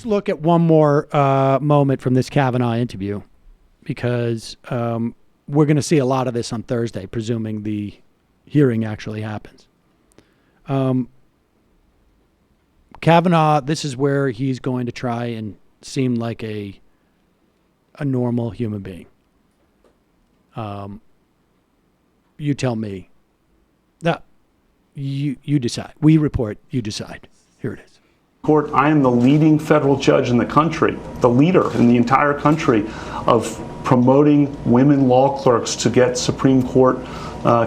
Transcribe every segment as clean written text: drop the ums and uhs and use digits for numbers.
just look at one more moment from this Kavanaugh interview, because we're going to see a lot of this on Thursday, presuming the hearing actually happens. Kavanaugh, this is where he's going to try and seem like a normal human being. You tell me. No, you decide. We report, you decide. Here it is. Court, I am the leading federal judge in the country, the leader in the entire country of promoting women law clerks to get Supreme Court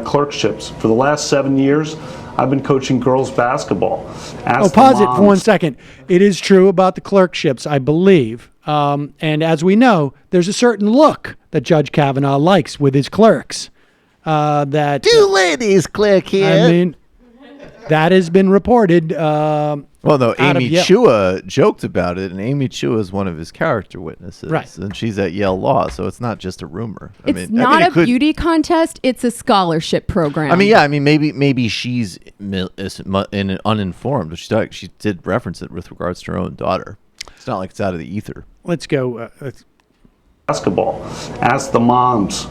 clerkships. For the last 7 years, I've been coaching girls basketball. Pause it for 1 second. It is true about the clerkships, I believe. And as we know, there's a certain look that Judge Kavanaugh likes with his clerks. That two ladies clerk here. I mean, that has been reported. Well, no, Amy Chua joked about it, and Amy Chua is one of his character witnesses. Right. And she's at Yale Law, so it's not just a rumor. It's not a beauty contest. It's a scholarship program. Maybe she's uninformed, but she did reference it with regards to her own daughter. It's not like it's out of the ether. Let's go. Basketball. Ask the moms.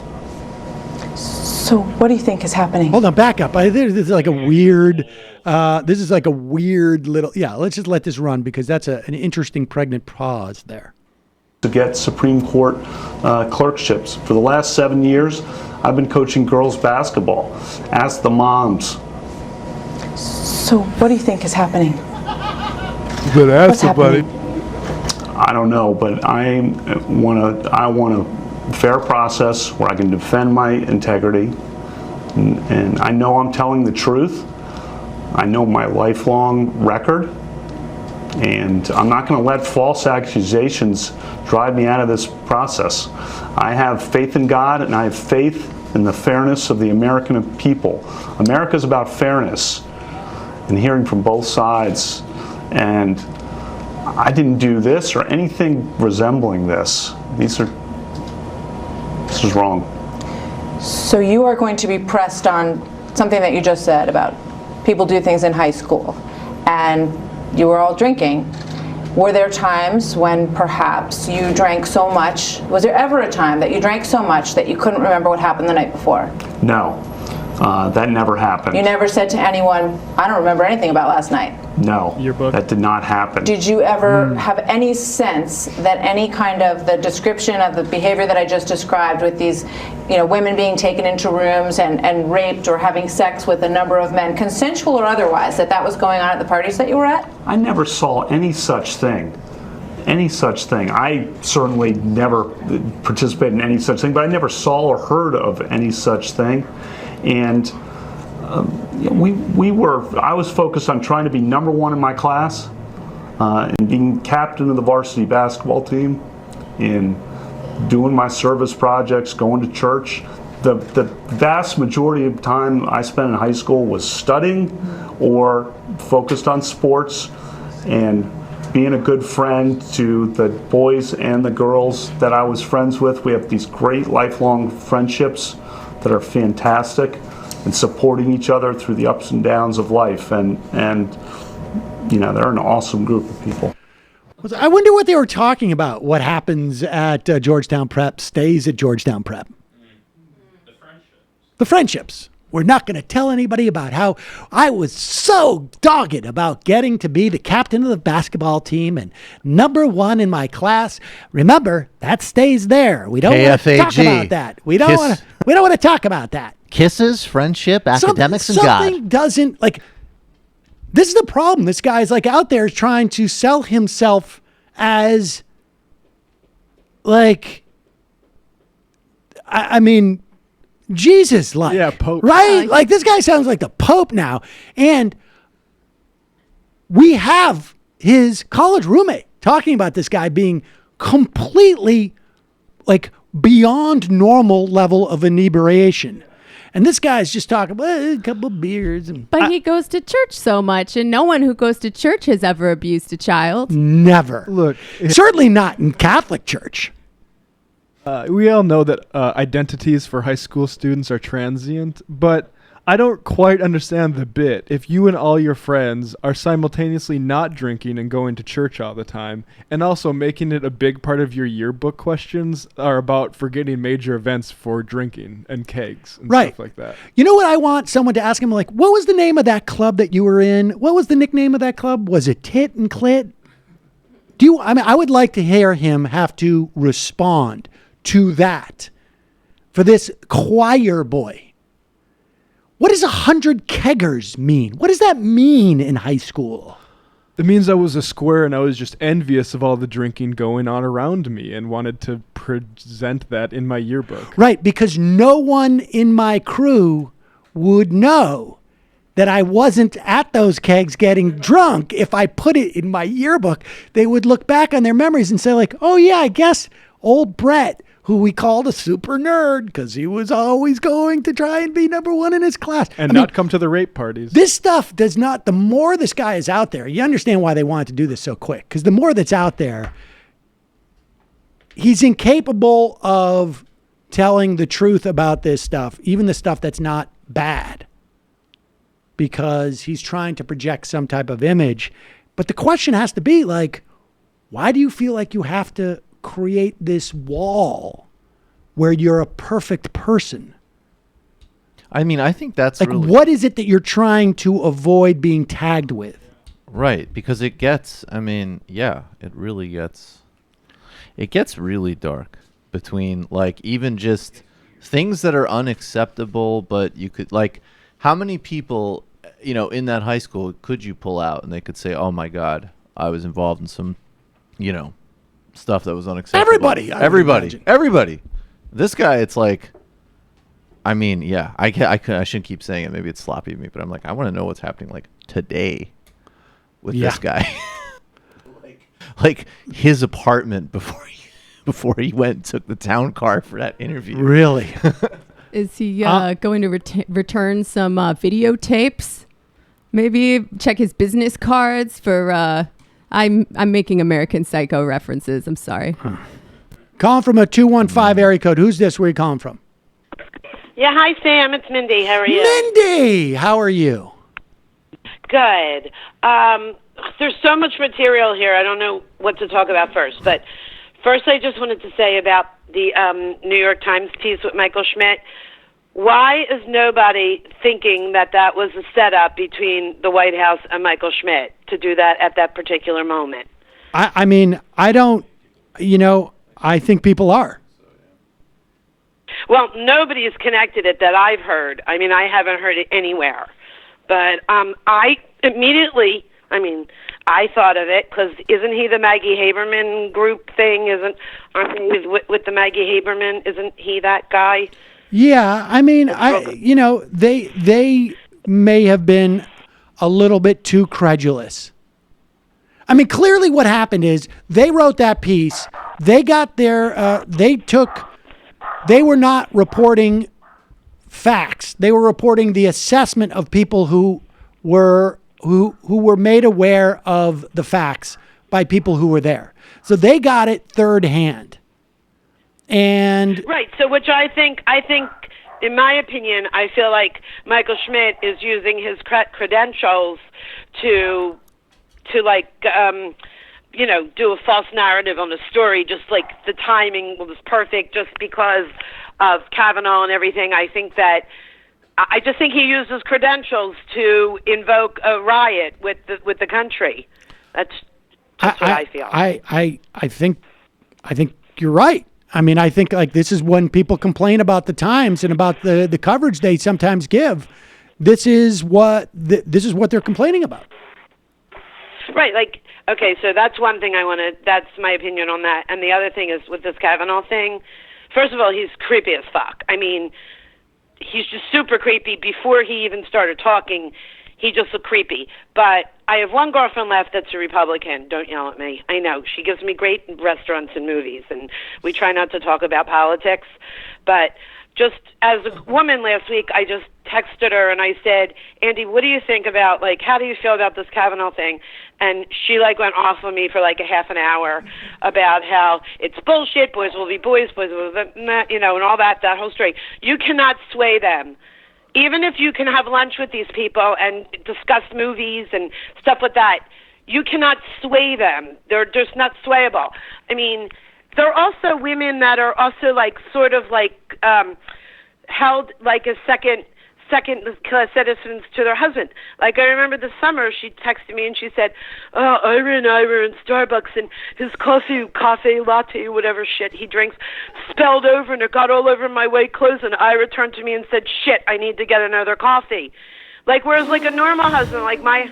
So what do you think is happening? Hold on, back up. This is like a weird, little, let's just let this run, because that's an interesting pregnant pause there. To get Supreme Court clerkships. For the last 7 years, I've been coaching girls basketball. Ask the moms. So what do you think is happening? But ask somebody. I don't know, but I want a fair process where I can defend my integrity, and I know I'm telling the truth. I know my lifelong record, and I'm not going to let false accusations drive me out of this process. I have faith in God, and I have faith in the fairness of the American people. America's about fairness and hearing from both sides, and I didn't do this or anything resembling this. This is wrong. So you are going to be pressed on something that you just said about people do things in high school, and you were all drinking. Were there times when perhaps you drank so much? Was there ever a time that you drank so much that you couldn't remember what happened the night before? No, that never happened. You never said to anyone, I don't remember anything about last night? No, that did not happen. Did you ever have any sense that any kind of the description of the behavior that I just described with these, women being taken into rooms and raped or having sex with a number of men, consensual or otherwise, that was going on at the parties that you were at? I never saw any such thing. I certainly never participated in any such thing, but I never saw or heard of any such thing. And I was focused on trying to be number one in my class, and being captain of the varsity basketball team, and doing my service projects, going to church. The vast majority of time I spent in high school was studying or focused on sports and being a good friend to the boys and the girls that I was friends with. We have these great lifelong friendships that are fantastic, and supporting each other through the ups and downs of life. And they're an awesome group of people. I wonder what they were talking about. What happens at Georgetown Prep stays at Georgetown Prep. The friendships. We're not going to tell anybody about how I was so dogged about getting to be the captain of the basketball team and number one in my class. Remember, that stays there. We don't want to talk about that. We don't want to talk about that. Kisses, friendship, academics, and God. Something doesn't, this is the problem. This guy's out there trying to sell himself as Jesus, Pope. Right? This guy sounds like the Pope now. And we have his college roommate talking about this guy being completely beyond normal level of inebriation. And this guy's just talking about a couple of beers. But he goes to church so much, and no one who goes to church has ever abused a child. Never. Look. Certainly not in Catholic church. We all know that identities for high school students are transient, but I don't quite understand the bit. If you and all your friends are simultaneously not drinking and going to church all the time, and also making it a big part of your yearbook questions are about forgetting major events for drinking and kegs and stuff like that. You know what I want someone to ask him, like, what was the name of that club that you were in? What was the nickname of that club? Was it Tit and Clit? I would like to hear him have to respond to that for this choir boy. What does 100 keggers mean? What does that mean in high school? It means I was a square and I was just envious of all the drinking going on around me and wanted to present that in my yearbook. Right, because no one in my crew would know that I wasn't at those kegs getting drunk. If I put it in my yearbook, they would look back on their memories and say like, oh yeah, I guess old Brett, who we called a super nerd because he was always going to try and be number one in his class. And not come to the rape parties. This stuff does not, the more this guy is out there, you understand why they wanted to do this so quick. Because the more that's out there, he's incapable of telling the truth about this stuff, even the stuff that's not bad, because he's trying to project some type of image. But the question has to be like, why do you feel like you have to create this wall where you're a perfect person? I mean, I think that's like, really... what is it that you're trying to avoid being tagged with? Right, because it gets, I mean, yeah, it gets really dark between, like, even just things that are unacceptable, but you could, like, how many people, you know, in that high school could you pull out and they could say, oh my God, I was involved in some, you know, stuff that was unacceptable. Everybody. This guy, it's like, I mean, yeah, I shouldn't keep saying it. Maybe it's sloppy of me, but I'm like, I want to know what's happening like today with this guy. like his apartment before he went and took the town car for that interview. Really? Is he going to return some videotapes? Maybe check his business cards for. I'm making American Psycho references. I'm sorry. Calling from a 215 area code. Who's this? Where are you calling from? Yeah, hi Sam. It's Mindy. How are you? Mindy, how are you? Good. There's so much material here. I don't know what to talk about first. But first, I just wanted to say about the New York Times piece with Michael Schmidt. Why is nobody thinking that that was a setup between the White House and Michael Schmidt to do that at that particular moment? I mean, I don't, I think people are. Well, nobody's connected it that I've heard. I mean, I haven't heard it anywhere. But I immediately, I thought of it because isn't he the Maggie Haberman group thing? Aren't they with the Maggie Haberman? Isn't he that guy? Yeah, I mean, they may have been a little bit too credulous. I mean, clearly what happened is they wrote that piece. They got their, they were not reporting facts. They were reporting the assessment of people who were made aware of the facts by people who were there. So they got it third hand. And right. So which I think, in my opinion, I feel like Michael Schmidt is using his credentials to do a false narrative on a story, just like the timing was perfect just because of Kavanaugh and everything. I just think he used his credentials to invoke a riot with the country. That's what I feel. I think you're right. I mean, I think like this is when people complain about the Times and about the coverage they sometimes give. This is what they're complaining about. Right. Like, okay, so that's one thing that's my opinion on that. And the other thing is with this Kavanaugh thing, first of all, he's creepy as fuck. I mean, he's just super creepy. Before he even started talking, he just looked creepy. But I have one girlfriend left that's a Republican. Don't yell at me. I know. She gives me great restaurants and movies, and we try not to talk about politics. But just as a woman last week, I just texted her and I said, Andy, what do you think about, like, how do you feel about this Kavanaugh thing? And she, like, went off on me for, like, a half an hour about how it's bullshit, boys will be boys will be, and all that whole story. You cannot sway them even if you can have lunch with these people and discuss movies and stuff like that, you cannot sway them. They're just not swayable. I mean, there are also women that are also like sort of like held like a second class citizens to their husband. Like I remember this summer, she texted me and she said, "Oh, Ira and I were in Starbucks and his cafe latte, whatever shit he drinks, spilled over and it got all over my white clothes. And Ira turned to me and said, shit, I need to get another coffee." Like whereas like a normal husband, like my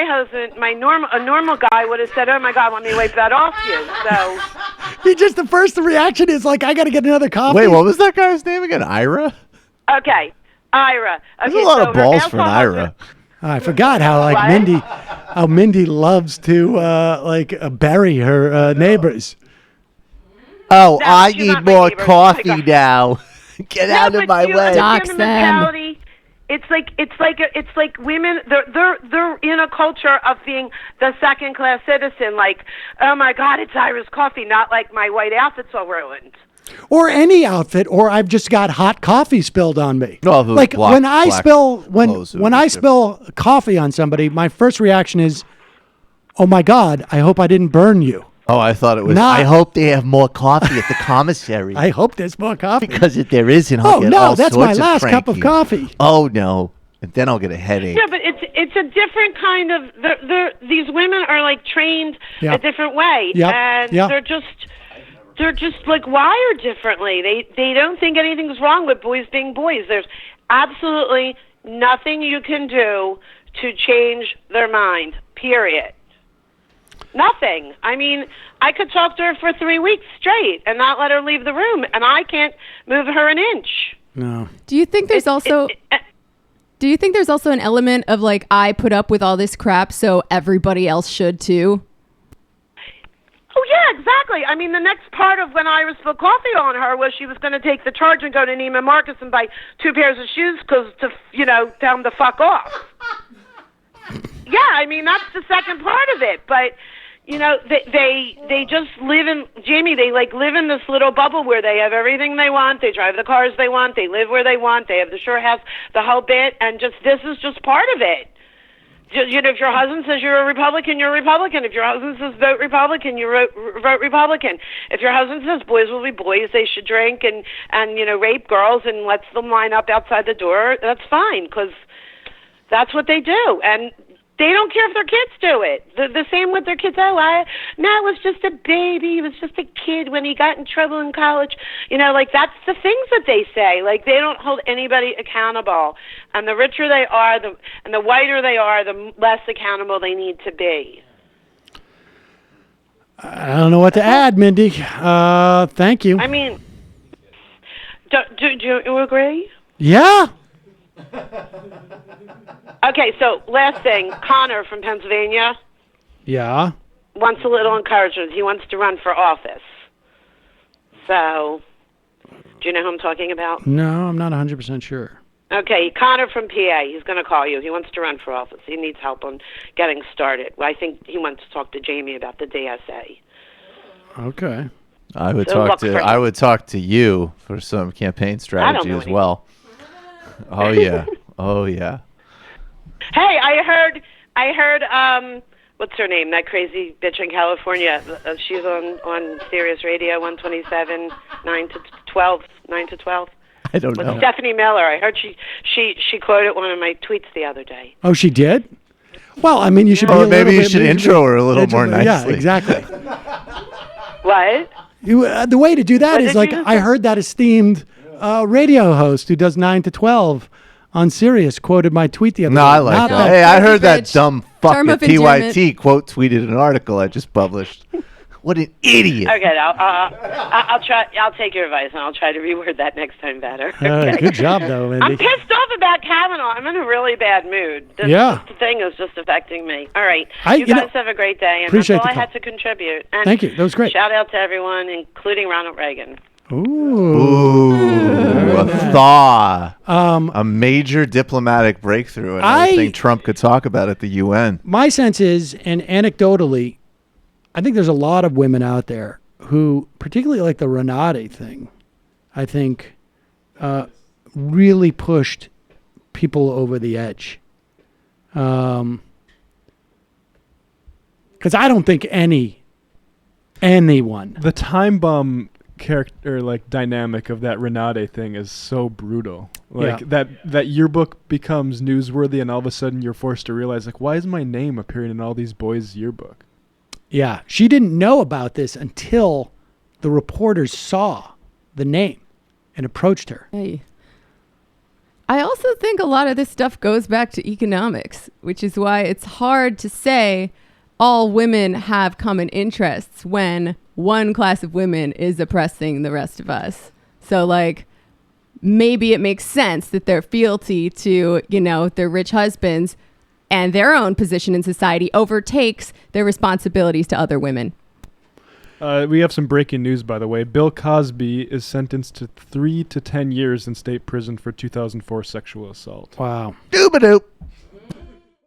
husband, a normal guy would have said, "Oh my God, let me wipe that off you." So He just, the first reaction is like, I got to get another coffee. Wait, what was that guy's name again? Ira? okay, Ira. Okay, There's a lot so of balls for an her Ira. I forgot how like What? Mindy loves to bury her neighbors. Oh, No, I she's need not my more neighbor. coffee Oh my God. now. Get out of my way. Dox them. mentality. It's like women. They're in a culture of being the second class citizen. Like, oh my God, it's Ira's coffee, not like my white outfit's all ruined. Or any outfit, or I've just got hot coffee spilled on me. No, if it was like black- when I black spill clothes, it would when be I different. spill coffee on somebody, my first reaction is, "Oh my God, I hope I didn't burn you. Oh, I thought it was. Not- I hope they have more coffee at the commissary. I hope there's more coffee." Because if there isn't, I'll Oh get no, all that's my sorts of last cup of cranky. coffee. Oh no, and then I'll get a headache. Yeah, but it's a different kind of. These women are like trained Yeah. a different way, Yeah. and Yeah. they're just like wired differently. They don't think anything's wrong with boys being boys. There's absolutely nothing you can do to change their mind. Period. Nothing. I mean, I could talk to her for 3 weeks straight and not let her leave the room, and I can't move her an inch. No. Do you think there's also an element of like I put up with all this crap so everybody else should too? Oh, yeah, exactly. I mean, the next part of when Iris spilled coffee on her was she was going to take the charge and go to Neiman Marcus and buy 2 pairs of shoes tell them to fuck off. Yeah, I mean, that's the second part of it. But, they just live in, Jamie, they like live in this little bubble where they have everything they want. They drive the cars they want. They live where they want. They have the shore house, the whole bit. And this is just part of it. If your husband says you're a Republican, you're a Republican. If your husband says vote Republican, you vote Republican. If your husband says boys will be boys, they should drink and rape girls and lets them line up outside the door, that's fine because that's what they do. And they don't care if their kids do it. The same with their kids. Oh, it was just a baby. He was just a kid when he got in trouble in college. That's the things that they say. Like, they don't hold anybody accountable. And the richer they are, and the whiter they are, the less accountable they need to be. I don't know what to add, Mindy. Thank you. I mean, do you agree? Yeah. Okay, so last thing, Connor from Pennsylvania Yeah. wants a little encouragement. He wants to run for office. So, do you know who I'm talking about? No, I'm not 100% sure. Okay, Connor from PA. He's going to call you. He wants to run for office. He needs help on getting started. Well, I think he wants to talk to Jamie about the DSA. Okay. I would So talk look to. for I him. would talk to you for some campaign strategy know as anything. well. Oh yeah. Oh yeah. Hey, I heard. What's her name? That crazy bitch in California. She's on Sirius Radio 127, 9 to 12. I don't With know. Stephanie Miller. I heard she quoted one of my tweets the other day. Oh, she did? Well, I mean, you should be Oh, a maybe little you bit- should intro her a little more Yeah, nicely. exactly. What? The way to do that What is did like, you just I say? heard that esteemed radio host who does 9 to 12 on Sirius quoted my tweet the other No, day. I like Not that. Hey, I Crazy heard that bitch. dumb fuck Term at of endearment. TYT quote tweeted an article I just published. What an idiot! Okay, I'll try. I'll take your advice and I'll try to reword that next time better. Okay. Good job, though, I'm Mindy. pissed off about Kavanaugh. I'm in a really bad mood. This thing is just affecting me. All right. You guys have a great day. And appreciate that's all the I call. had to contribute. And Thank you. That was great. Shout out to everyone, including Ronald Reagan. Ooh. A thaw. A major diplomatic breakthrough, and I think Trump could talk about at the UN. My sense is, and anecdotally, I think there's a lot of women out there who, particularly like the Renate thing, I think really pushed people over the edge. Because I don't think anyone. The time bomb character, like dynamic of that Renate thing is so brutal. Like that yearbook becomes newsworthy, and all of a sudden you're forced to realize, like, why is my name appearing in all these boys' yearbook? Yeah, she didn't know about this until the reporters saw the name and approached her. Hey. I also think a lot of this stuff goes back to economics, which is why it's hard to say all women have common interests when one class of women is oppressing the rest of us. So, like, maybe it makes sense that their fealty to, their rich husbands and their own position in society overtakes their responsibilities to other women. We have some breaking news, by the way. Bill Cosby is sentenced to 3 to 10 years in state prison for 2004 sexual assault. Wow. Doobadoop.